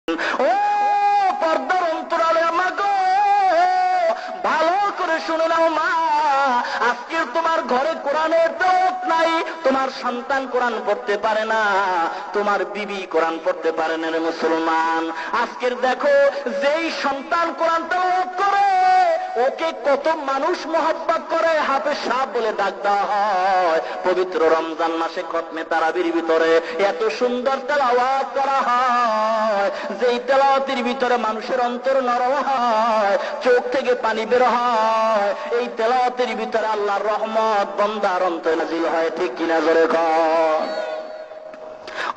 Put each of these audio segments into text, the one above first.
ও পর্দার অন্তরালে মা গো, ভালো করে শুনে নাও মা, আজকে তোমার ঘরে কোরআনের তেলাওয়াত নাই, তোমার সন্তান কোরআন পড়তে পারে না, তোমার বিবি কোরআন পড়তে পারে না রে মুসলমান। আজকের দেখো যেই সন্তান কোরআন তেলাওয়াত করে ওকে কত মানুষ মহব্বত করে, হাফেজ সাহেব বলে ডাক দেওয়া হয়। পবিত্র রমজান মাসে খতমে তারাবির ভিতরে এত সুন্দর তেলাওয়াত করা হয়, যেই তেলাওয়াতের ভিতরে মানুষের অন্তর নরম হয়, চোখ থেকে পানি বের হয়। এই তেলাওয়াতের ভিতরে আল্লাহর রহমত বান্দার অন্তরে নাজিল হয়, ঠিক কিনা জোরে কর।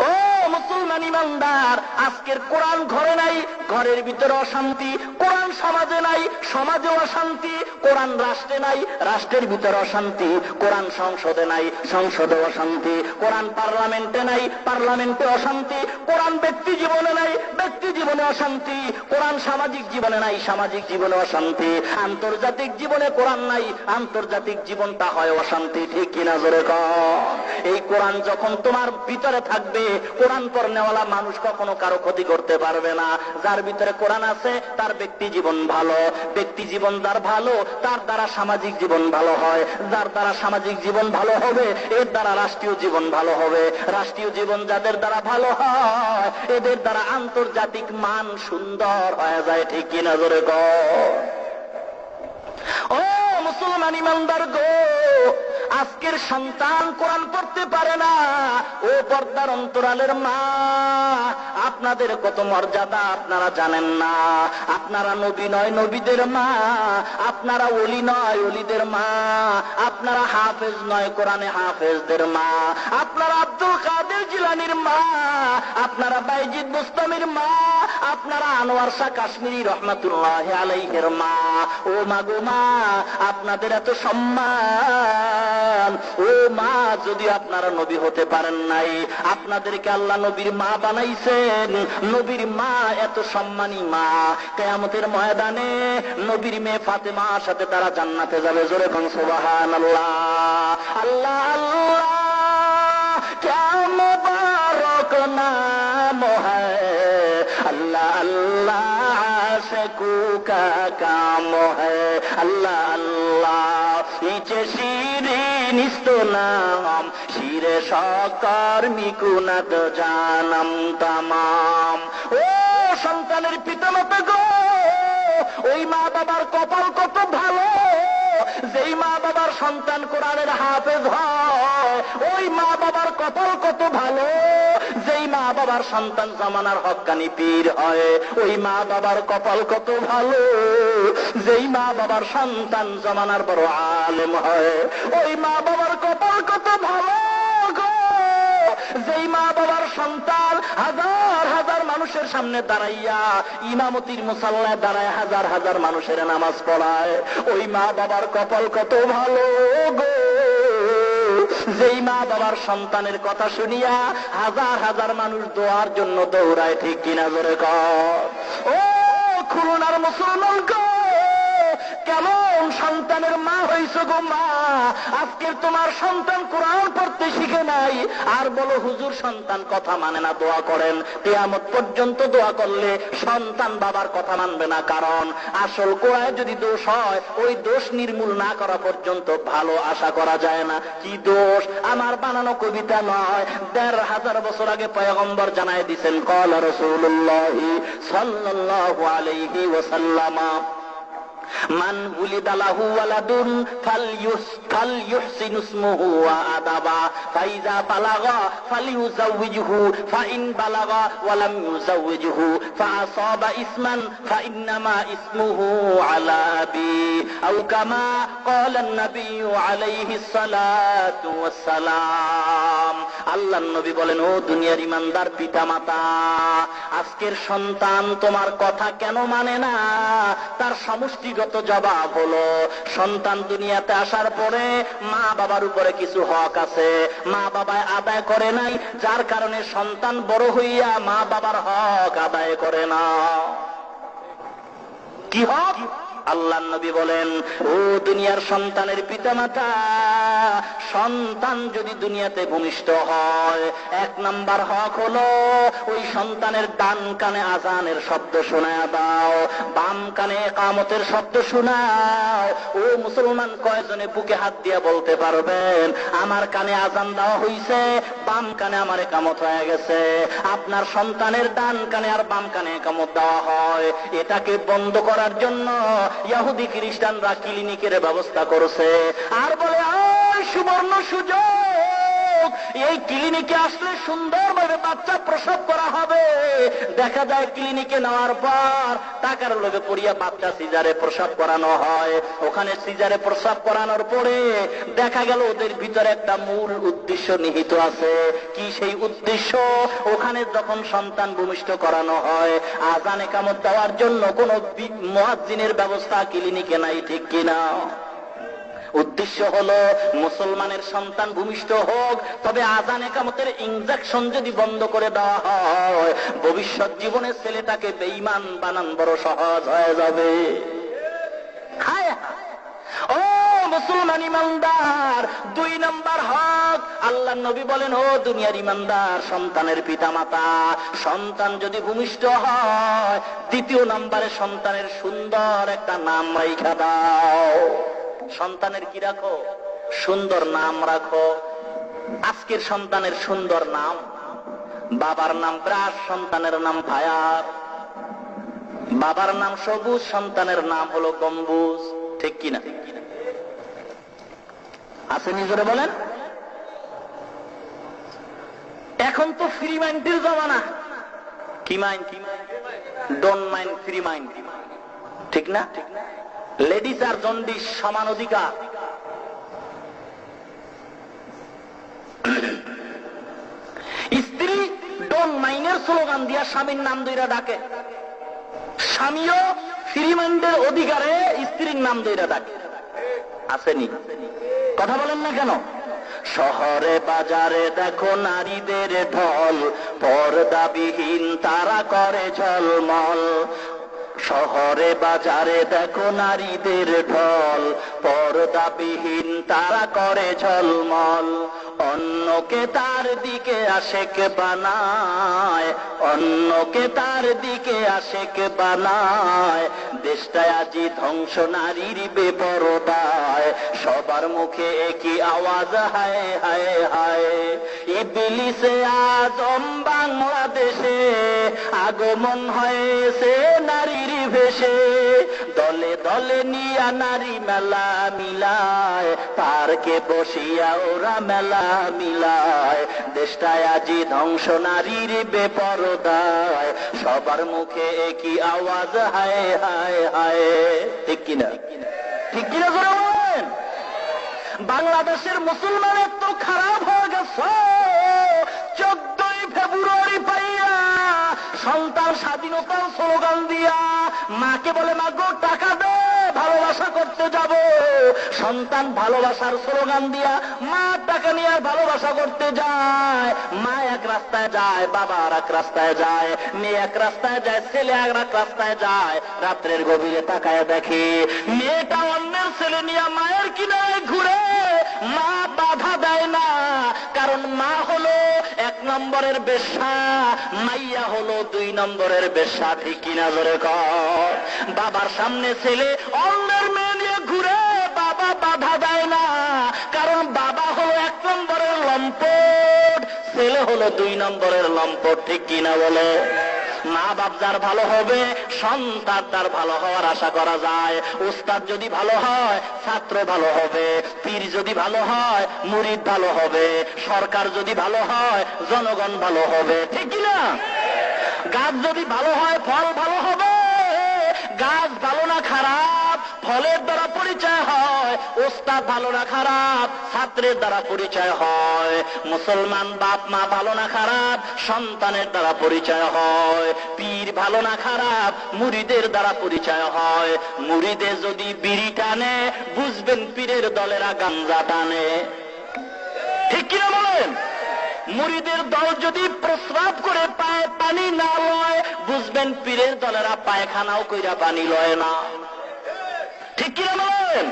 ও মুসলমান ইমানদার, আজকের কোরআন ঘরে নাই, ঘরের ভিতরে অশান্তি, কোরআন সমাজে নাই, সমাজে অশান্তি, কোরআন রাষ্ট্রে নাই, রাষ্ট্রের ভিতরে অশান্তি, কোরআন সংসদে নাই, সংসদে অশান্তি, কোরআন পার্লামেন্টে নাই, পার্লামেন্টে অশান্তি, কোরআন ব্যক্তি জীবনে নাই, ব্যক্তি জীবনে অশান্তি, কোরআন সামাজিক জীবনে নাই, সামাজিক জীবনে অশান্তি, আন্তর্জাতিক জীবনে কোরআন নাই, আন্তর্জাতিক জীবনটা হয় অশান্তি, ঠিক কিনা জোরে কর। এই কোরআন যখন তোমার ভিতরে থাকবে, কোরআন পড়নেওয়ালা মানুষ কখনো কারো ক্ষতি করতে পারবে না। যার ভিতরে কোরআন আছে তার ব্যক্তি জীবন ভালো, ব্যক্তি জীবন যার ভালো তার দ্বারা সামাজিক জীবন ভালো হয়, যার দ্বারা সামাজিক জীবন ভালো হবে এর দ্বারা রাষ্ট্রীয় জীবন ভালো হবে, রাষ্ট্রীয় জীবন যাদের দ্বারা ভালো হয় এদের দ্বারা আন্তর্জাতিক মান সুন্দর হয়ে যায়, ঠিক কিনা জোরে কর। ও মুসলমান ইমানদার গো, আজকের সন্তান কোরআন পড়তে পারে না, ও পর্দার অন্তরালের মা, আপনাদের কত মর্যাদা আপনারা জানেন না। আপনারা নবী নয় নবীদের মা, আপনারা ওলি নয় ওলিদের মা, আপনারা হাফেজ নয় কোরআনে হাফেজদের মা, আপনারা আব্দুল কাদের জিলানীর মা, আপনারা বাইজিদ বুস্তামির মা, আপনারা আনোয়ার শাহ কাশ্মীরি রহমাতুল্লাহ আলাইহির মা। ও মা গো মা, আপনাদের এত সম্মান, ও মা যদি আপনারা নবী হতে পারেন নাই, আপনাদেরকে আল্লাহ নবীর মা বানাইছেন, নবীর মা এত সম্মানী মা, কিয়ামতের ময়দানে নবীর মেয়ে ফাতেমার সাথে তারা জান্নাতে যাবে, জোরে কোন সুবহানাল্লাহ। আল্লাহ আল্লাহ ক্যা মুবারক নাম হ্যায়, আল্লাহ আল্লাহ আশিকু কা কাম হ্যায়, আল্লাহ আল্লাহ ইচে শিরিন ইस्तो নাম, শিরে সকর মিকুনাত জানাম তামাম। ও সন্তানের পিতামাতা গো, ওই মা বাবার কপাল কত ভালো, যেই মা বাবার সন্তান কোরআনের হাফেজ হয়, ওই মা বাবার কপাল কত ভালো, যেই মা বাবার সন্তান জামানার হক্কানি পীর হয়, ওই মা বাবার কপাল কত ভালো, যেই মা বাবার সন্তান জামানার বড় আলেম হয়, ওই মা বাবার কপাল কত ভালো গো, যেই মা বাবার সন্তান হাজার হাজার মানুষের সামনে দাঁড়াইয়া ইমামতির মুসাল্লায় দাঁড়ায় হাজার হাজার মানুষের নামাজ পড়ায়, ওই মা বাবার কপাল কত ভালো গো, যেই মা বাবার সন্তানের কথা শুনিয়া হাজার হাজার মানুষ দোয়ার জন্য দৌড়ায়, ঠিক কিনা জোরে কর। ও খুলনার মুসলমান গো, কেমন সন্তানের মা হইছ গো মা, আজকের তোমার সন্তান কোরআন পড়তে শিখে নাই, আর বলো হুজুর সন্তান কথা মানে না, দোয়া করেন। কিয়ামত পর্যন্ত দোয়া করলে সন্তান বাবার কথা মানবে না, কারণ আসল কোরআনে যদি দোষ হয় ওই দোষ নির্মূল না করা পর্যন্ত ভালো আশা করা যায় না। কি দোষ? আমার বানানো কবিতা নয়, ১৫০০ বছর আগে পয়গম্বর জানায় দিছেন, ক্বালা রাসূলুল্লাহি সাল্লাল্লাহু আলাইহি ওয়াসাল্লাম, মান উলিদা লাহু ওয়ালাদুন ফালইউহসিনু ইসমুহু ওয়া আদাবা, ফাইজা বালাগা ফালিউযাওইজহু, ফাইন বালাগা ওয়া লাম ইউযাওইজহু ফাআসাবা ইসমান ফাইন্নামা ইসমুহু আলা আবি, আও কামা ক্বালা আন-নাবিয়্যু আলাইহিস সালাতু ওয়াস সালাম। আল্লাহর নবী বলেন, ও দুনিয়ার ইমানদার পিতামাতা, আজকের সন্তান তোমার কথা কেন মানে না, তার সমষ্টিগত জবাব হলো, সন্তান দুনিয়াতে আসার পরে মা বাবার উপরে কিছু হক আছে, মা বাবা আদায় করে নাই, যার কারণে সন্তান বড় হইয়া মা বাবার হক আদায় করে না। কি হক? আল্লাহর নবী বলেন, ও দুনিয়ার সন্তানের পিতামাতা, সন্তান যদি দুনিয়াতে ভূমিষ্ঠ হয়, 1 নাম্বার হক হলো ওই সন্তানের ডান কানে আযানের শব্দ শোনায়া দাও, বাম কানে ইকামতের শব্দ শোনাও। ও মুসলমান, কয়জনে বুকে হাত দিয়ে বলতে পারবেন আমার কানে আযান দেওয়া হইছে, বাম কানে আমার ইকামত হয়ে গেছে? আপনার সন্তানের ডান কানে আর বাম কানে ইকামত দেওয়া হয়, এটাকে বন্ধ করার জন্য ইহুদি খ্রিস্টানরা ক্লিনিকের ব্যবস্থা করেছে। আর বলে সুবর্ণ সুযোগ, এই ক্লিনিকে আসলে সুন্দরভাবে বাচ্চা প্রসব করা হবে। দেখা যায় ক্লিনিকে নেওয়ার পর টাকার লোভে পড়িয়া বাচ্চা সিজারে প্রসব করানো হয়। ওখানে সিজারে প্রসব করানোর পরে দেখা গেল ওদের ভিতরে একটা মূল উদ্দেশ্য নিহিত আছে। কি সেই উদ্দেশ্য? ওখানে যখন সন্তান ভূমিষ্ঠ করানো হয়, আযান ইকামত দেওয়ার জন্য কোন মুয়াজ্জিনের ব্যবস্থা ক্লিনিকে নাই, ঠিক কিনা? উদ্দেশ্য হলো মুসলমানের সন্তান ভূমিষ্ঠ হোক, তবে আযান ইকামতের ইনজেকশন যদি বন্ধ করে দেওয়া হয়, ভবিষ্যৎ জীবনে ছেলেটাকে বেঈমান বানান বড় সহজ হয়ে যাবে। ও মুসলমান ইমানদার, 2 নাম্বার হক আল্লাহর নবী বলেন, ও দুনিয়ার ইমানদার সন্তানের পিতামাতা, সন্তান যদি ভূমিষ্ঠ হয়, 2 নাম্বারে সন্তানের সুন্দর একটা নাম রাখা দাও। সন্তানের কি রাখো? সুন্দর নাম রাখো। আজকের সন্তানের সুন্দর নাম, বাবার নাম ব্রাশ, সন্তানের নাম ফায়ার। বাবার নাম সবুজ, সন্তানের নাম হলো গম্বুজ, ঠিক কিনা? আছে নিজরে বলেন। এখন তো ফ্রি মাইন্ডের জমানা। কি mind? Don't mind, free mind, ঠিক না? লেডিস আর জন্ডিস সমান অধিকার। স্ত্রী ডোন্ট মাইন্ডের স্লোগান দিয়া স্বামীর নাম দইরা ডাকে, স্বামীও ফ্রি মাইন্ডের অধিকারে স্ত্রীর নাম দইরা ডাকে। আসেনি? কথা বলেন না কেন? শহরে বাজারে দেখো নারীদের ঢল, পর্দাবিহীন তারা করে ঝলমল। শহরে বাজারে দেখো নারীদের ঢল, পর্দাবিহীন তারা করে ঝলমল। অন্যকে তার দিকে আশেক বানায়, অন্যকে তার দিকে আশেক বানায়। দেশটায় আজি ধ্বংস নারীর বেপরদায়, সবার মুখে একই আওয়াজ হায় হায় হায়। ইবলিসে আজম বাংলাদেশে আগমন হয়েছে নারীর ভেসে, দলে দলে নিয়া নারী মেলা মিলায়, পার্কে বসিয়া ওরা মেলা মিলায়। দেশটায় আজি ধ্বংস নারীর বেপরদায়, সবার মুখে একই আওয়াজ হায় হায় হায়। ঠিক কিনা? ঠিক কিনা বলেন? বাংলাদেশের মুসলমানের তো খারাপ হয়ে গেছে। 14ই ফেব্রুয়ারি পাইয়া সন্তান স্বাধীনতার স্লোগান দিয়া মাকে বলে, মা গো টাকা দে, ভালোবাসা করতে যাব। সন্তান ভালোবাসার স্লোগান দিয়া মা টাকা নিয়ে ভালোবাসা করতে যায়। মা এক রাস্তায় যায়, বাবা আর এক রাস্তায় যায়, মেয়ে এক রাস্তায় যায়, ছেলে আর এক রাস্তায় যায়। রাত্রের গভীরে তাকায় দেখে মেয়েটা অন্যের ছেলে নিয়ে মায়ের কিনারে ঘুরে। মা বাধা দেয় না, কারণ মা হলো 1 নম্বরের বেশ্যা, মাইয়া হলো 2 নম্বরের বেশ্যা। ঠিক কিনা জোরে কর? বাবার সামনে ছেলে অন্যের মেয়ে নিয়ে ঘুরে, বাবা বাধা দেয় না, কারণ বাবা হলো 1 নম্বরের লম্পট, ছেলে হলো 2 নম্বরের লম্পট। ঠিক কিনা বলে? মা বাপ যার ভালো হবে, সন্তান তার ভালো হওয়ার আশা করা যায়। উস্তাদ যদি ভালো হয়, ছাত্র ভালো হবে। পীর যদি ভালো হয়, মুরিদ ভালো হবে। সরকার যদি ভালো হয়, জনগণ ভালো হবে। ঠিক কিনা? গাছ যদি ভালো হয়, ফল ভালো হবে। গাছ ভালো না খারাপ, ফলের দ্বারা পরিচয় হয়। ওস্তাদ ভালো না খারাপ, ছাত্রের দ্বারা পরিচয় হয়। মুসলমান বাপ মা ভালো না খারাপ, সন্তানের দ্বারা পরিচয় হয়। পীর ভালো না খারাপ, মুরিদের দ্বারা পরিচয় হয়। মুরিদে যদি বিড়ি টানে, বুঝবেন পীরের দলেরা গাঞ্জা টানে। ঠিক কিনা বলেন? মুরিদের দল যদি প্রস্রাব করে পায় পানি না লয়, বুঝবেন পীরের দলেরা পায়খানাও কইরা পানি লয় না। ঠিক কিনা বলেন?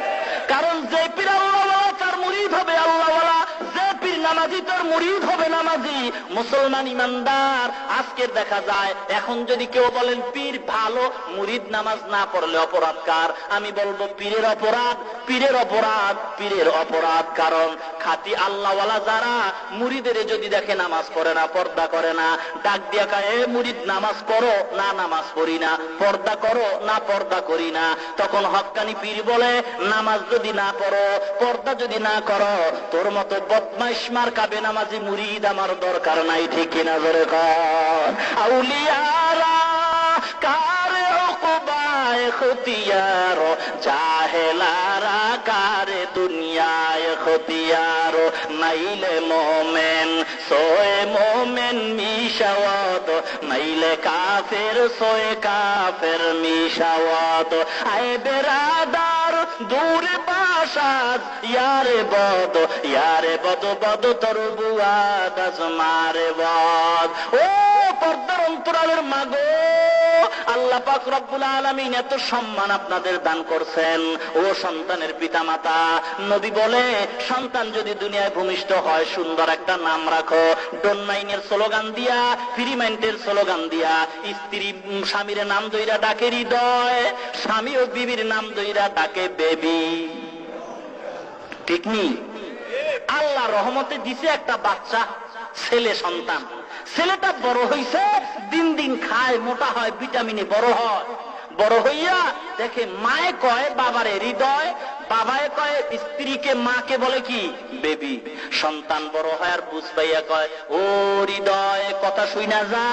কারণ যে পীর আল্লাহওয়ালা তার মুরিদ হবে আল্লাহওয়ালা, যে পীর নামাজি তার মুরিদ হবে নামাজি। মুসলমান ইমানদার, আজকে দেখা যায় এখন যদি কেউ বলেন পীর ভালো, মুরিদ নামাজ না পড়লে অপরাধ কার? আমি বলবো পীরের অপরাধ, পীরের অপরাধ, পীরের অপরাধ। কারণ খাঁটি আল্লাহওয়ালা যারা মুরিদের যদি দেখে নামাজ পড়ে না, পর্দা করে না, ডাক দিয়া কয় এ মুরিদ নামাজ পড়ো, না নামাজ পড়ি না, পর্দা করো, না পর্দা করি না, তখন হক্কানি পীর বলে নামাজ যদি না পড়ো, পর্দা যদি না করো, তোর মতো বদমাইশ মার্কা বেনামাজি মুরিদ আমার দরকার নাই। ঠিক কিনা জোরে কর? আউলিয়ারা কারে উকবায়ে খতিয়ার, জাহেলারা কারে দুনিয়ায় খতিয়ার। নাইলে মোমেন সোয়ে মোমেন মিশাওয়াত, নাইলে কাফের সোয়ে কাফের মিশাওয়াত। আয় বেরাদার দূরে বাসাত ইয়ারে বদ, ইয়ারে বদ বদ তোর বুয়াদ আজমারে বদ। ও পর্দার অন্তরালের মাগো, আল্লাহ পাক রব্বুল আলামিন এত সম্মান আপনাদের দান করছেন। ও সন্তানের পিতামাতা, নবী বলে সন্তান যদি দুনিয়ায় ভূমিষ্ঠ হয় সুন্দর একটা নাম রাখো। ডোনমাইনের স্লোগান দিয়া, ফ্রিমাইন্টের স্লোগান দিয়া, স্ত্রী স্বামীর নাম দইরা ডাকে হৃদয়, স্বামী ও বিবির নাম দইরা ডাকে বেবি। ঠিক নি? আল্লাহ রহমতে দিছে একটা বাচ্চা ছেলে সন্তান। ছেলেটা বড় হইছে, দিন দিন খায়, মোটা হয়, ভিটামিনে বড় হয়। বড় হইয়া দেখে মায়ে কয় বাবারে হৃদয়, বাবায় কয় স্ত্রীকে, মাকে বলে কি বেবি। সন্তান বড় হয় আর বুঝ পাইয়া কয় ও হৃদয় কথা শুইনা যা,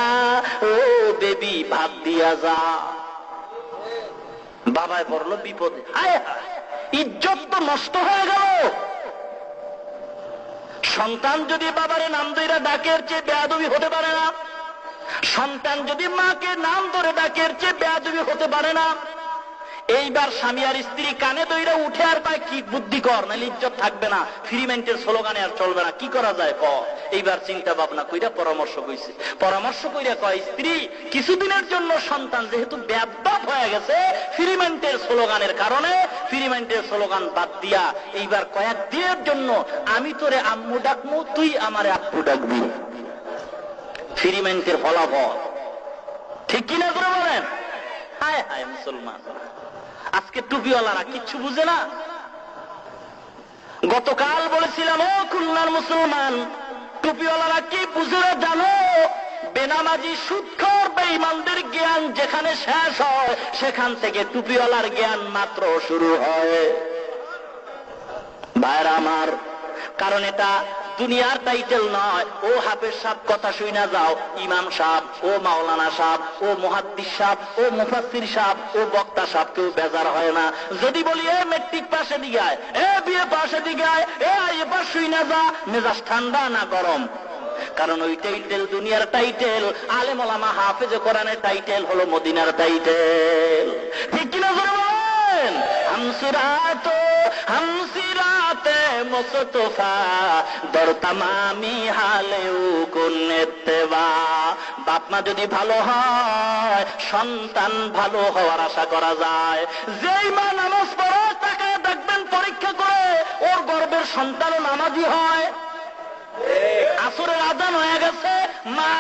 ও বেবি ভাত দিয়া যা। বাবায় পড়লো বিপদে, হায় হায়, ইজ্জত তো নষ্ট হয়ে গেল। সন্তান যদি বাবারে নাম ধরে ডাকের চেয়ে বেয়াদবি হতে পারে না। সন্তান যদি মাকে নাম ধরে ডাকের চেয়ে বেয়াদবি হতে পারে না। এইবার স্বামী আর স্ত্রী কানে দইরা উঠে আর পায় কি বুদ্ধি কর, নাহলে ইজ্জত থাকবে না, ফ্রিমেন্টের স্লোগানে আর চলবে না, কি করা যায় ক। এইবার চিন্তা ভাবনা কইরা পরামর্শ কইছে। পরামর্শ কইরা কয় স্ত্রী কিছুদিনের জন্য সন্তান যেহেতু ব্যাপক হয়ে গেছে ফ্রিমেন্টের স্লোগানের কারণে, ফ্রিমেন্টের স্লোগান বাদ দিয়া এইবার কয়েকদিনের জন্য আমি তোরে আম্মু ডাকমু, তুই আমারে আব্বু ডাকবি। ফ্রিমেন্টের ফলাফল ঠিক কিনা করে বলেন? হায় হায় মুসলমান, আজকে টুপিওয়ালারা কিচ্ছু বুঝে না। গতকাল বলেছিলাম ও খুলনার মুসলমান, টুপিওয়ালারা কি বুঝে না জানো? বেনামাজি সুদখোর বেঈমানদের জ্ঞান যেখানে শেষ হয় সেখান থেকে টুপিওয়ালার জ্ঞান মাত্র শুরু হয়। ভাইরা আমার, কারণ এটা দুনিয়ার টাইটেল নয়। ও হাফেজ সাহেব কথা শুইনা যাও, ইমাম সাহেব, ও মাওলানা সাহেব, ও মুহাদ্দিস সাহেব, ও মুফাসসির সাহেব, ও বক্তা সাহেব, কেউ বেজার হয় না যদি বলি এ মেট্রিক পাশে দিগায়, এ বিএ পাশে দিগায়, এ আইএ পাশ শুইনা যা, মেজাজ ঠান্ডা না গরম। কারণ ওই টাইটেল দুনিয়ার টাইটেল, আলেম ওলামা হাফেজ কোরআনের টাইটেল হলো মদিনার টাইটেল। ঠিক কিনা বলেন? হামসিরাতো হামসিরাতে মুস্তফা দর তামামি হালেও কোন ইত্তেবা। বাপ মা যদি ভালো হয় সন্তান ভালো হওয়ার আশা করা যায়। যেই মা নামাজ পড়ে তাকে দেখবেন পরীক্ষা করে ওর গর্ভের সন্তানও নামাজি হয়। আসরের আজান হয়ে গেছে, মা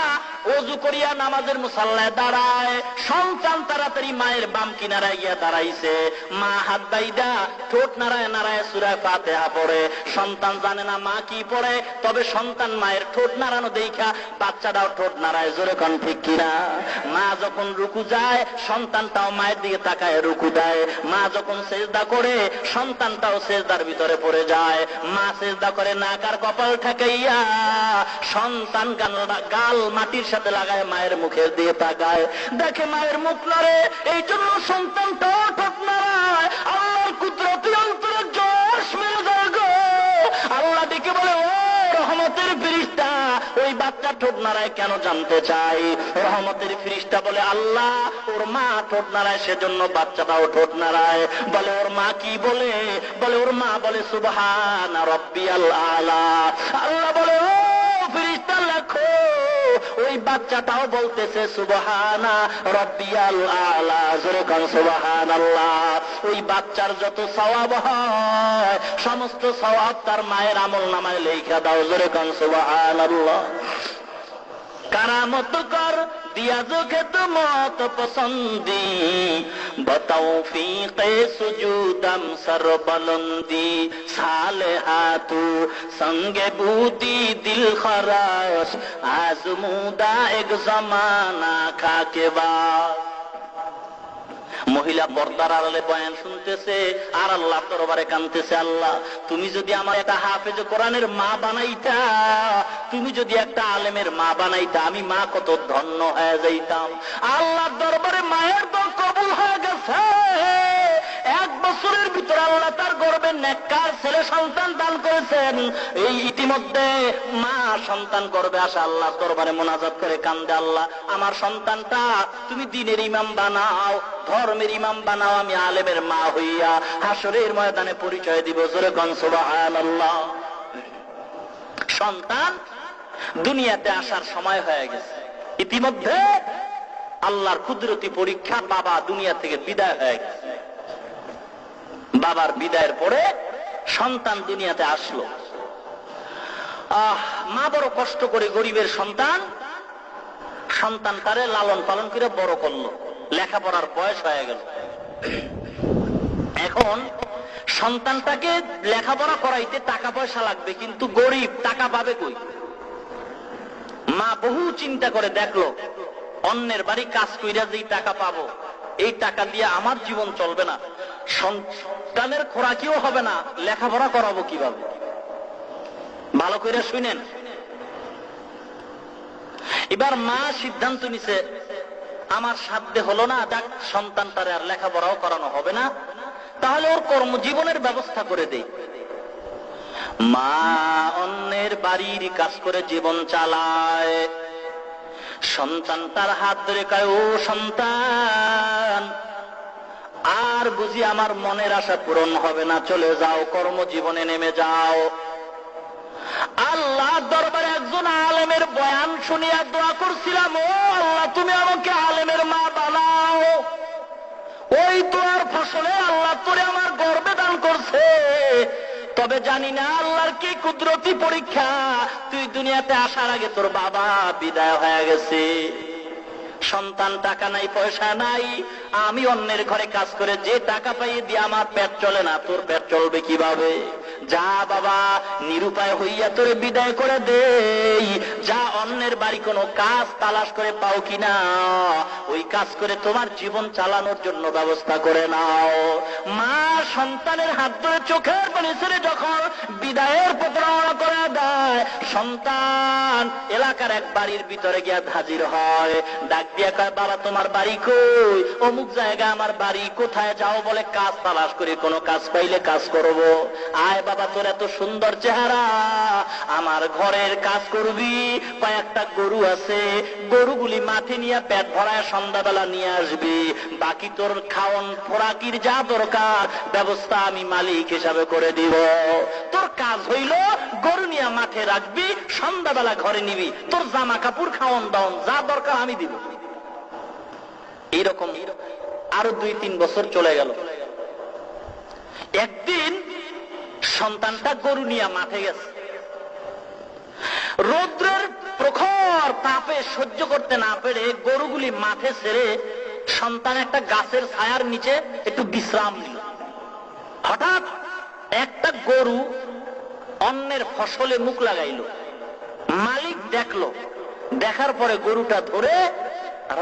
ওযু করিয়া নামাজের মুসাল্লায় দাঁড়ায়, সন্তান তাড়াতাড়ি মায়ের বাম কিনারায় গিয়া দাঁড়াইছে, মা হাত বাইদা ঠোঁট নাড়ায় নাড়ায় সূরা ফাতিহা পড়ে। সন্তান জানে না মা কি পড়ে, তবে সন্তান মায়ের ঠোঁট নাড়ানো দেখা বাচ্চাটাও ঠোঁট নাড়ায়। জোরে কোন ঠিক কিনা? মা যখন রুকু যায় সন্তানটাও মায়ের দিকে তাকায় রুকু দেয়। মা যখন সেজদা করে সন্তানটাও সেজদার ভিতরে পড়ে যায়। মা সেজদা করে নাক আর কপাল ঠেকাইয়া সন্তান গাল মাটির সাথে লাগায় মায়ের মুখের দিয়ে তাকায়, দেখে মায়ের মুখ নড়ে, এই জন্য সন্তানটাও ঠোঁট নাড়ায়। আল্লাহর কুদরতি অন্তরে জোশ মেরে যায় গো। আল্লাহ ডেকে বলে ও রহমতের ফেরেশতা, ওই বাচ্চা ঠোঁট নাড়ায় কেন জানতে চাই? রহমতের ফেরেশতা বলে আল্লাহ ওর মা ঠোঁট নাড়ায় সেজন্য বাচ্চাটাও ঠোঁট নাড়ায়। বলে ওর মা কি বলে? বলে ওর মা বলে সুবহান রাব্বিয়াল আলা। আল্লাহ বলে ও ফেরেশতা লেখো, ওই বাচ্চাটাও বলতেছে সুবহানা রাব্বিয়াল আলা, জোরে কোন সুবহানাল্লাহ। ওই বাচ্চার যত সওয়াব হয় সমস্ত সওয়াব তার মায়ের আমলনামায় লেখা দাও, জোরে কোন সুবহানাল্লাহ। কারামত কর दिया जो खिदमत पसंदी बतौफीक़ सुजूदम सर बुलंदी सालेहातु संगे बूदी दिल खराश आजमूदा एक जमाना खाके बाद। মহিলা পর্দার আড়ালে বয়ান শুনতেছে আর আল্লাহ দরবারে কাঁদতেছে, আল্লাহ তুমি যদি আমার একটা হাফেজ কোরআনের মা বানাইতা, তুমি যদি একটা আলেমের মা বানাইতা, আমি মা কত ধন্য হয়ে যাইতাম। আল্লাহর দরবারে মায়ের দোয়া কবুল হয়ে গেছে। 1 বছরের ভিতরে আল্লাহ তার গর্ভে নেককার ছেলে সন্তান দান করেছেন। এই ইতিমধ্যে মা সন্তান গর্ভে আসে আল্লাহর দরবারে মুনাজাত করে কান্দে, আল্লাহ আমার সন্তানটা তুমি দ্বীনের ইমাম বানাও, ধর্মের ইমাম বানাও, আমি আলেমের মা হইয়া হাসরের ময়দানে পরিচয় দিব, জোরে কোন সুবহানাল্লাহ। সন্তান দুনিয়াতে আসার সময় হয়ে গেছে। ইতিমধ্যে আল্লাহর কুদরতি পরীক্ষা, বাবা দুনিয়া থেকে বিদায় হয়ে গেছে। বাবার বিদায়ের পরে সন্তান দুনিয়াতে আসলো। মা বড় কষ্ট করে গরিবের সন্তান, সন্তান তারে লালন পালন করে বড় করলো, লেখাপড়ার বয়স হয়ে গেল। এখন সন্তানটাকে লেখাপড়া করাইতে টাকা পয়সা লাগবে, কিন্তু গরিব টাকা পাবে কই? মা বহু চিন্তা করে দেখলো অন্যের বাড়ি কাজ কইরা যেই টাকা পাবো, এই টাকা দিয়ে আমার জীবন চলবে না, সন্তানের খোরাকিও হবে না, লেখাপড়া করাবো কিভাবে? ভালো করে শুনেন। এবার মা সিদ্ধান্ত নিছে, আমার সাধ্যে হলো না, যাক সন্তানটারে আর লেখাপড়াও করানো হবে না, তাহলে ওর কর্মজীবনের ব্যবস্থা করে দেই। মা অন্যের বাড়ির কাজ করে জীবন চালায়। সন্তান তার হাত ধরে কয়, ও সন্তান, আর বুঝি আমার মনের আশা পূরণ হবে না, চলে যাও, কর্মজীবনে নেমে যাও। আল্লাহ দরবারে একজন আলেমের বয়ান শুনিয়া দোয়া করছিলাম, ও আল্লাহ তুমি আমাকে আলেমের মা বানাও। ওই দোয়ার ফসলে আল্লাহ তোরে আমার গর্বে দান করছে। তবে জানি না আল্লাহর কি কুদরতি পরীক্ষা, তুই দুনিয়াতে আসার আগে তোর বাবা বিদায় হয়ে গেছে। সন্তান টাকা নাই, পয়সা নাই, আমি অন্যের ঘরে কাজ করে যে টাকা পাইয়ে দিয়ে আমার পেট চলে না, তোর পেট চলবে কিভাবে? যা বাবা, নিরুপায় হইয়া তোরে বিদায় করে দেই, যা অন্যের বাড়ি কোনো কাজ তালাশ করে পাও কিনা, ওই কাজ করে তোমার জীবন চালানোর জন্য ব্যবস্থা করে নাও। মা সন্তানের হাত ধরে চোখের পানি ছেড়ে যখন বিদায়ের পথ রওনা করে দেয়, সন্তান এলাকার এক বাড়ির ভিতরে গিয়া হাজির হয়। ডাক দিয়া কয়, বাবা তোমার বাড়ি কই? অমুক জায়গা আমার বাড়ি। কোথায় যাও? বলে কাজ তালাশ করি, কোনো কাজ পাইলে কাজ করব। আয় বাবা, তোর এত সুন্দর চেহারা, আমার ঘরের কাজ করবি। কয়েকটা গরু আছে, গরুগুলি মাঠে নিয়ে পেট ভরায় সন্ধ্যাবেলা নিয়ে আসবি। বাকি তোর খাওন ফোরাকির যা দরকার ব্যবস্থা আমি মালিক হিসাবে করে দিব। তোর কাজ হইল গরু নিয়ে মাঠে রাখবি, সন্ধ্যাবেলা ঘরে নিবি, তোর জামা কাপড় খাওন দাওন যা দরকার আমি দিব। এইরকম আরো 2-3 বছর চলে গেল। একদিন সন্তানটা গরু নিয়ে মাঠে গেছে। রৌদ্রের প্রখর তাপে সহ্য করতে না পেরে গরুগুলি মাঠে ছেড়ে সন্তান একটা গাছের ছায়ার নিচে একটু বিশ্রাম নিল। হঠাৎ একটা গরু অন্যের ফসলে মুখ লাগাইল। মালিক দেখলো, দেখার পরে গরুটা ধরে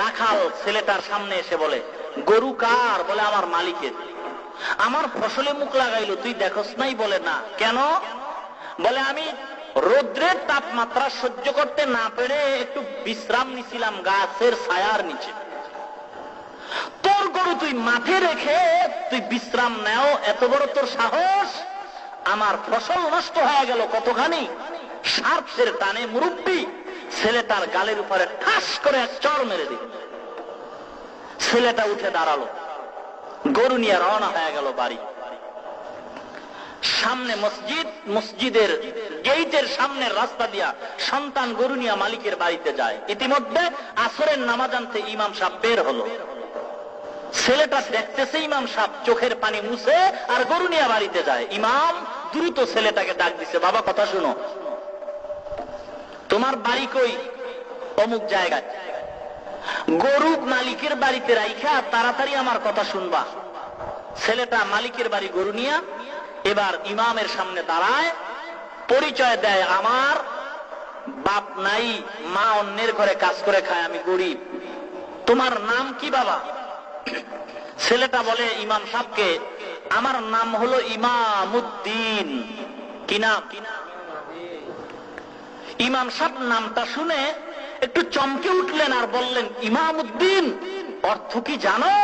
রাখাল ছেলেটার সামনে এসে বলে, গরু কার? বলে আমার মালিকের। আমার ফসলে মুখ লাগাইলো, তুই দেখোস নাই? বলে না। কেন? বলে আমি রৌদ্রের তাপমাত্রা সহ্য করতে না পেরে একটু বিশ্রাম নিছিলাম গাছের ছায়ার নিচে। তোর গরু তুই মাঠে রেখে তুই বিশ্রাম নেও, এত বড় তোর সাহস? আমার ফসল নষ্ট হয়ে গেল কতখানি। স্বার্থের টানে মুরব্বী ছেলেটার গালের উপরে ঠাস করে এক চড় মেরে দিল। ছেলেটা উঠে দাঁড়ালো, গরু নিয়ে রওনা হয়ে গেল বাড়ি। সামনে মসজিদ, মসজিদের গেইটের সামনের রাস্তা দিয়া সন্তান গরু নিয়ে মালিকের বাড়িতে যায়। ইতিমধ্যে আসরের নামাজ আনতে ইমাম সাহেব বের হলো। ছেলেটা দেখতেছে ইমাম সাহেব চোখের পানি মুছে আর গরু নিয়ে বাড়িতে যায়। ইমাম দ্রুত ছেলেটাকে ডাক দিছে, বাবা কথা শুনো, তোমার বাড়ি কই? অমুক জায়গায়। গরু মালিকের বাড়িতে রাইখা তাড়াতাড়ি আমার কথা শুনবা। ছেলেটা মালিকের বাড়ি গরু নিয়া এবার ইমামের সামনে দাঁড়ায়, পরিচয় দেয়, আমার বাপ নাই, মা অন্যের ঘরে কাজ করে খায়, আমি গরিব। তোমার নাম কি বাবা? ছেলেটা বলে ইমাম সাহেবকে, আমার নাম হলো ইমামউদ্দিন। কি নাম? ইমাম সাহেব নামটা শুনে একটু চমকে উঠলেন আর বললেন, ইমামউদ্দিন অর্থ কি জানো?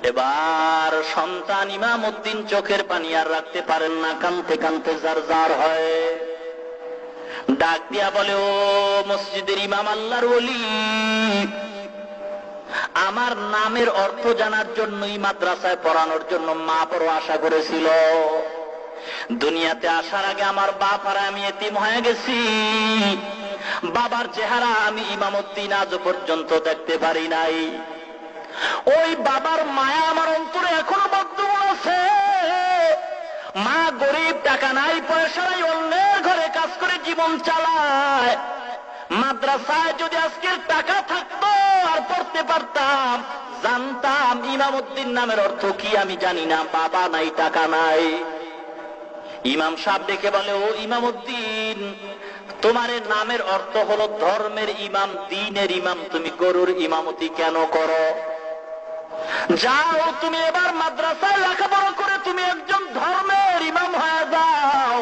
এবার সন্তান ইমামউদ্দিন চোখের পানি আর রাখতে পারেন না, কানতে কানতে জার জার হয়। ডাক দিয়া বলে, ও মসজিদের ইমাম, আল্লাহর ওলি, আমার নামের অর্থ জানার জন্যই মাদ্রাসায় পড়ানোর জন্য মা বড় আশা করেছিল। দুনিয়াতে আসার আগে আমার বাপ আর আমি এতিম হয়ে গেছি। বাবার চেহারা আমি ইমামউদ্দিন আজ পর্যন্ত দেখতে পারি নাই। ওই বাবার মায়া আমার অন্তরে এখনো বর্তমান আছে। মা গরিব, টাকা নাই, পয়সা নাই, অন্যের ঘরে কাজ করে জীবন চালায়। মাদ্রাসায় যদি আজকের টাকা থাকতো আর পড়তে পারতাম, জানতাম ইমামউদ্দিন নামের অর্থ কি আমি জানি না। বাবা নাই, টাকা নাই। ইমাম সাহেব দেখে বলে, ও ইমামউদ্দিন, তোমার নামের অর্থ হলো ধর্মের ইমাম, দ্বীনের ইমাম, তুমি গরুর ইমামতি কেন করো? যাও, তুমি এবার মাদ্রাসায় লেখাপড়া করে তুমি একজন ধর্মের ইমাম হয়ে যাও।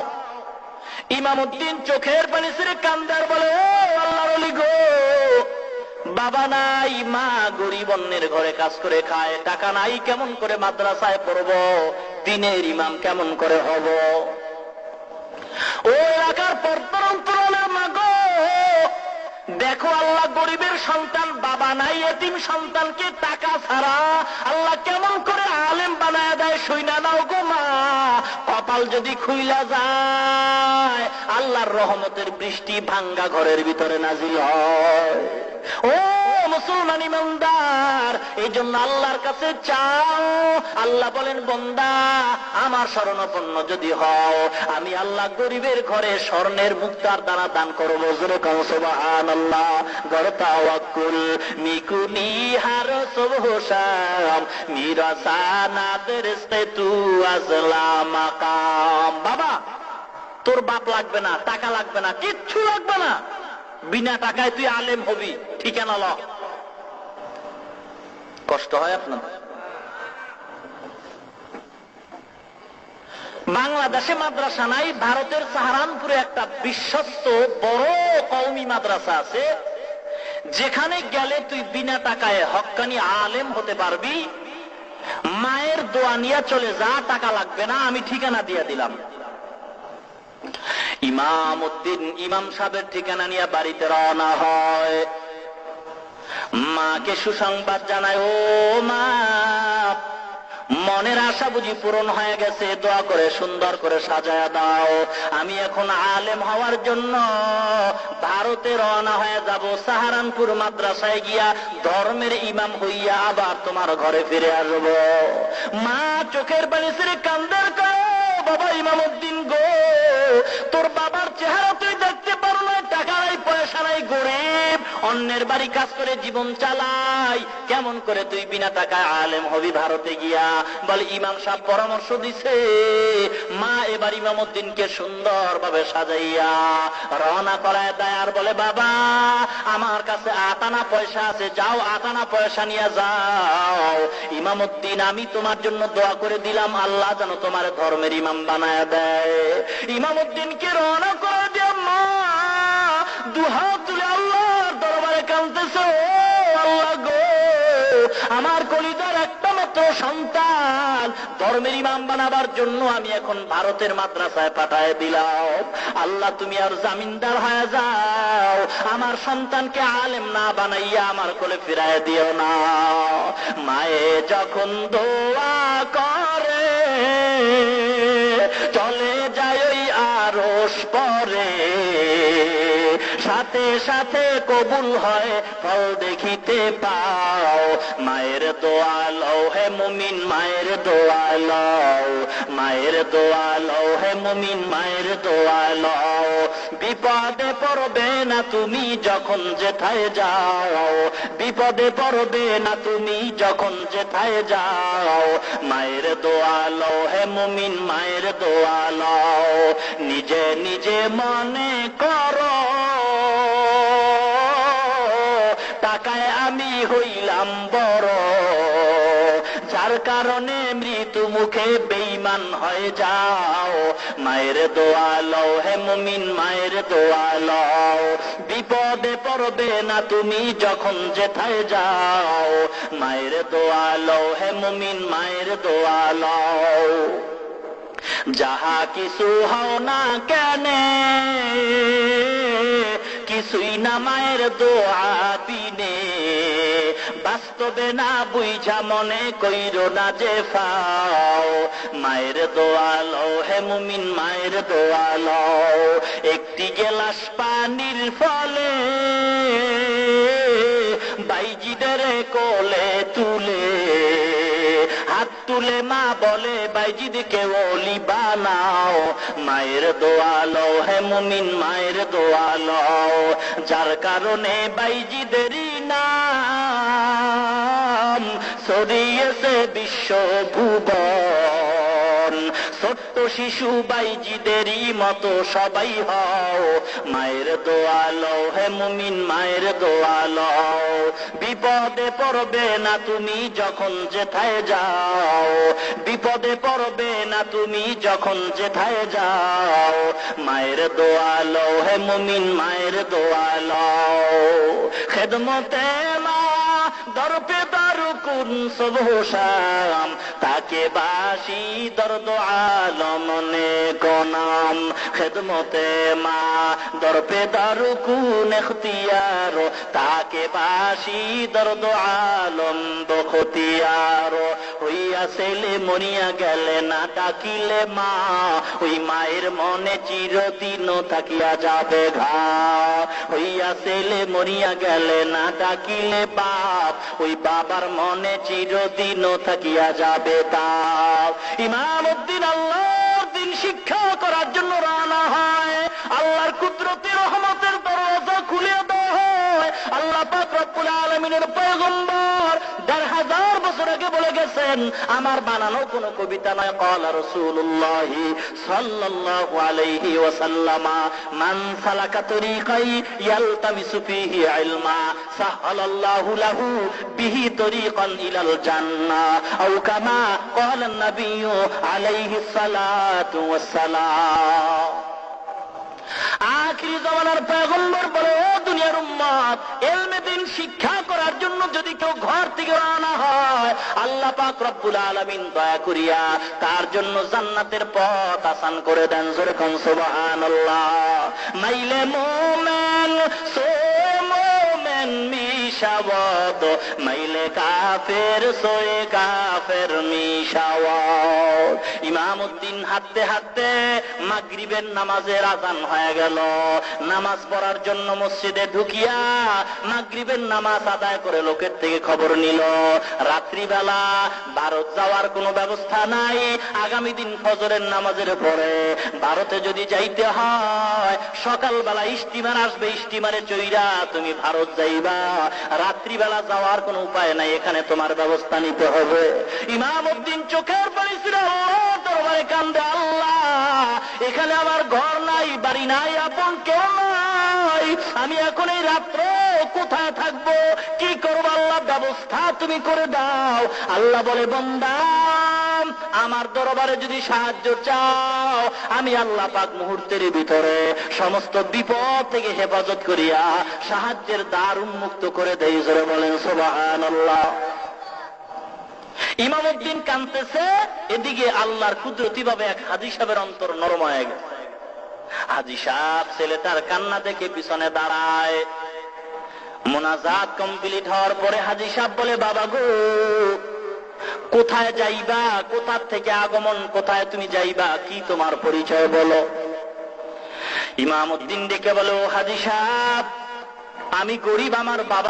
ইমামউদ্দিন চোখের পানি ছেড়ে কান্দার বলে, ও আল্লাহর ওলি গো, বাবা নাই, মা গরিব, অন্যের ঘরে কাজ করে খায়, টাকা নাই, কেমন করে মাদ্রাসায় পড়বো? দ্বীনের ইমাম কেমন করে হব? ও এলাকার পর্দার অন্তরালের মা গো, দেখো আল্লাহ গরিবের সন্তান, বাবা নাই, এতিম সন্তানকে টাকা ছাড়া আল্লাহ কেমন করে আলেম বানায় দেয়, শুইনা নাও গো মা। কপাল যদি খুইলা যায়, আল্লাহর রহমতের বৃষ্টি ভাঙ্গা ঘরের ভিতরে নাজিল হয়। ও মুসলমান ইমানদার, এই জন্য আল্লাহর কাছে চাও। আল্লাহ বলেন, বান্দা আমার শরণাপন্ন যদি হও, আমি আল্লাহ গরিবের ঘরে স্বর্ণের মুক্তার দানা দান করবো। জোরে কও সুবহানাল্লাহ। গড় তাওয়াক্কুল মিকুনি হার সুবহান মিরাসানা দরস্তে তু আজলা মাকাম। বাবা, তোর বাপ লাগবে না, টাকা লাগবে না, কিচ্ছু লাগবে না, বিনা টাকায় তুই আলেম হবি, ঠিকানা ল। কষ্ট হয় আপনার? বাংলাদেশে মাদ্রাসা নাই, ভারতের সাহারানপুরে একটা বিশ্বস্ত বড় কওমি মাদ্রাসা আছে, যেখানে গেলে তুই বিনা টাকায় হক্কানি আলেম হতে পারবি। মায়ের দোয়া নিয়ে চলে যা, টাকা লাগবে না, আমি ঠিকানা দিয়ে দিলাম। ইমামউদ্দিন ইমাম সাহেবের ঠিকানা নিয়ে বাড়িতে রওনা হয়। মাকে সুসংবাদ জানায়, ও মা, মনের আশা বুঝি পূরণ হয়ে গেছে, দোয়া করে সুন্দর করে সাজায়া দাও। আমি এখন আলেম হওয়ার জন্য ভারতে রওনা হয়ে যাব। সাহারানপুর মাদ্রাসায় গিয়া ধর্মের ইমাম হইয়া আবার তোমার ঘরে ফিরে আসব। মা চোখের পানি ছেড়ে কান্দার করে, বাবা ইমামউদ্দিন গো, তোর বাবার চেহারা তুই দেখতে পারো না, টাকা নাই, পয়সা নাই, গরিব, অন্যের বাড়ি কাজ করে জীবন চালাই, কেমন করে তুই বিনা টাকায় আলেম হবি ভারতে গিয়া? বলে ইমাম সাহেব পরামর্শ দিছে। মা এবার ইমামউদ্দিনকে সুন্দর ভাবে সাজাইয়া রওনা করায় দেয় আর বলে, বাবা আমার কাছে 8 আনা পয়সা আছে, যাও 8 আনা পয়সা নিয়ে যাও। ইমামউদ্দিন, আমি তোমার জন্য দোয়া করে দিলাম, আল্লাহ যেন তোমার ধর্মের ইমাম বানায় দেয়। ইমামউদ্দিনকে রওনা করে দিয়ে মা দুহাত তুলে আল্লাহর দরবারে কাঁদতেছে, ও আল্লাহ গো, আমার কলিজার একটা একমাত্র সন্তান, ধর্মের ইমাম বানাবার জন্য আমি এখন ভারতের মাদ্রাসায় পাঠায় দিলাম। আল্লাহ তুমি আর জামিনদার হয়ে যাও, আমার সন্তানকে আলেম না বানাইয়া আমার কোলে ফিরায় দিও না। মায়ে যখন দোয়া করে চলে যায় ওই আরশ পরে, সাথে সাথে কবুল হয় ফল দেখিতে পাও। মায়ের দোয়া লও হে মুমিন, মায়ের দোয়া লও, মায়ের দোয়া লও হে মুমিন, মায়ের দোয়া লও। বিপদে পড়বে না তুমি যখন যেথায় যাও, বিপদে পড়বে না তুমি যখন যেথায় যাও। মায়ের দোয়া লও হে মুমিন, মায়ের দোয়া লও। নিজে নিজে মনে করো টাকায় আমি হইলাম বড়, যার কারণে মৃত্যু মুখে বেঈমান হয়ে যাও। মায়ের দোয়া লও হে মুমিন, মায়ের দোয়া লও। বিপদে পড়বে না তুমি যখন যেথায় যাও। মায়ের দোয়া লও হে মুমিন, মায়ের দোয়া লও। যাহা কিছু হও না কেনে কিছুই না মায়ের দোয়া বিনে, বাস্তবে না বুঝা মনে কইরো না যে ফাও। মায়ের দোয়া লও হে মুমিন, মায়ের দোয়া লও। একটি গেলাস পানির ফলে বাইজিদের কোলে তুলে, হাত তুলে মা বলে বাইজিদকে ওলি বানাও। মায়ের দোয়া লও হে মুমিন, মায়ের দোয়া লও। যার কারণে বাইজিদেরই নাম ছড়িয়েছে বিশ্ব ভুবন। ছোট্ট শিশু বাইজিদেরই মতো সবাই হও। মায়ের দোয়া লও হে মুমিন, মায়ের দোয়া লও। বিপদে পড়বে না তুমি যখন যেথায় যাও, বিপদে পড়বে না তুমি যখন যেথায় যাও। মায়ের দোয়া লও হে মুমিন, মায়ের দোয়া লও। খেদমতে মা দরপে দারুকুন সবহ শাম, তাকে বাসি দর্দ আলম নে গনাম। খেদমতে মা দরপে দারুকুন এখতিয়ার, তাকে বাসি দর্দ আলম বখতিয়ার। হইয়া ছেলে মরিয়া গেলে না ডাকিলে মা, ওই মায়ের মনে চিরদিন থাকিয়া যাবে ঘা। হইয়া ছেলে মরিয়া গেলে না ডাকিলে বাপ, ওই বাবার মনে চিরদিন থাকিয়া যাবে তাপ। ইমাম উদ্দিন আল্লাহর দিন শিক্ষা করার জন্য রানা হয়, আল্লাহর কুদরতি রহমতের দরজা খুলে দেওয়া হয়। আল্লাহ পাক রব্বুল আলামিনের পয়গম্বর ১৫০০ বছর আগে বলে গেছেন, আমার বানানো কোন কবিতা নয়। ক্বালা রাসূলুল্লাহি সাল্লাল্লাহু আলাইহি ওয়াসাল্লাম, মান সালাকা তরিকাই ইয়ালতামিসু ফীহি ইলমা সাহালাল্লাহু লাহু বিহি তরিকান ইলাল জান্নাহ, আও কামা ক্বালা নবিয়্যু আলাইহিস সালাতু ওয়াস সালাম। আখিরি জামানার পয়গম্বর বলে, ও দুনিয়ার উম্মত, ইলমে দিন শিক্ষা করার জন্য যদি কেউ ঘর থেকে রওনা হয়, আল্লাহ পাক রব্বুল আলামিন দয়া করিয়া তার জন্য জান্নাতের পথ আসান করে দেন। জোরে কোন সুবহানাল্লাহ। মাইলে মুমিন সো মুমিন মিশাওয়াত, মাইলে কাফের সোয়ে কাফের মিশাওয়াত। ইমাম উদ্দিন হাঁটতে হাঁটতে মাগরিবের নামাজের আযান হয়ে গেল। নামাজ পড়ার জন্য মসজিদে ঢুকিয়া মাগরিবের নামাজ আদায় করে লোকের থেকে খবর নিল। রাত্রিবেলা ভারত যাওয়ার কোনো ব্যবস্থা নাই। আগামী দিন ফজরের নামাজের পরে ভারতে যদি যাইতে হয়, সকালবেলা স্টিমার আসবে, স্টিমারে চইরা তুমি ভারত যাইবা। রাত্রিবেলা যাওয়ার কোনো উপায় নাই, এখানে তোমার ব্যবস্থা নিতে হবে। ইমাম উদ্দিন চোখের পানি ছিল আল্লাহ দরবারে কান্দে, আল্লাহ এখানে আমার ঘর নাই, বাড়ি নাই, আপন কেউ নাই, আমি এখন এই রাত্র কোথায় থাকবো, কি করবো? আল্লাহ ব্যবস্থা তুমি করে দাও। আল্লাহ বলে, বান্দা আমার দরবারে যদি সাহায্য চাও, আমি আল্লাহ পাক মুহূর্তের ভিতরে সমস্ত বিপদ থেকে হেফাজত করিয়া সাহায্যের দ্বার উন্মুক্ত করে দেই। জোরে বলেন সুবহানাল্লাহ। ইমামউদ্দিন কাঁদতেছে, এদিকে আল্লাহর কুদরতি ভাবে এক হাজী সাহেবের অন্তর নরম হয়ে গেছে। হাজী সাহেব ছেলেটার কান্না দেখে পিছনে দাঁড়ায়। মোনাজাত কমপ্লিট হওয়ার পরে হাজী সাহেব বলে, বাবা গো, কোথায় যাইবা, কোথা থেকে আগমন, কোথায় তুমি যাইবা, কি তোমার পরিচয় বলো। ইমামউদ্দিন ডেকে বলো, হাজী সাহেব, আমি গরিব, আমার বাবা